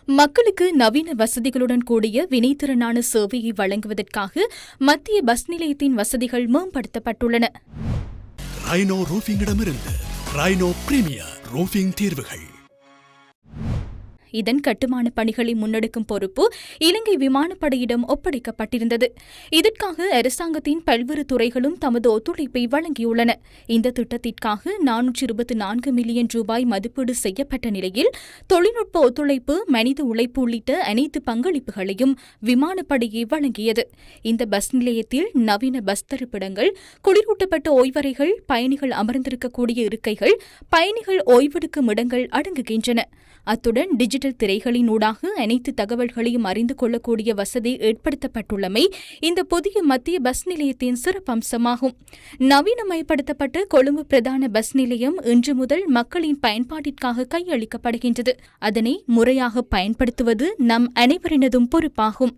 மக்களுக்கு நவீன வசதிகளுடன் கூடிய வினைத்திறனான சேவையை வழங்குவதற்காக மத்திய பஸ் நிலையத்தின் வசதிகள் மேம்படுத்தப்பட்டுள்ளன. ரைனோ ரூஃபிங்கிடமிருந்து ரைனோ பிரீமியர் ரூஃபிங் தீர்வுகள். இதன் கட்டுமான பணிகளை முன்னெடுக்கும் பொறுப்பு இலங்கை விமானப்படையிடம் ஒப்படைக்கப்பட்டிருந்தது. இதற்காக அரசாங்கத்தின் பல்வேறு துறைகளும் தமது ஒத்துழைப்பை வழங்கியுள்ளன. இந்த திட்டத்திற்காக 424 மில்லியன் ரூபாய் மதிப்பீடு செய்யப்பட்ட நிலையில் தொழில்நுட்ப ஒத்துழைப்பு, மனித உழைப்பு உள்ளிட்ட அனைத்து பங்களிப்புகளையும் விமானப்படையே வழங்கியது. இந்த பஸ் நிலையத்தில் நவீன பஸ் தரிப்பிடங்கள், குளிரூட்டப்பட்ட ஓய்வறைகள், பயணிகள் அமர்ந்திருக்கக்கூடிய இருக்கைகள், பயணிகள் ஓய்வெடுக்கும் இடங்கள் அடங்குகின்றன. அத்துடன் டிஜிட்டல் திரைகளின் ஊடாக அனைத்து தகவல்களையும் அறிந்து கொள்ளக்கூடிய வசதி ஏற்படுத்தப்பட்டுள்ளமை இந்த புதிய மத்திய பஸ் நிலையத்தின் சிறப்பம்சமாகும். நவீனமயப்படுத்தப்பட்ட கொழும்பு பிரதான பஸ் நிலையம் இன்று முதல் மக்களின் பயன்பாட்டிற்காக கையளிக்கப்படுகின்றது. அதனை முறையாக பயன்படுத்துவது நம் அனைவரினதும் பொறுப்பாகும்.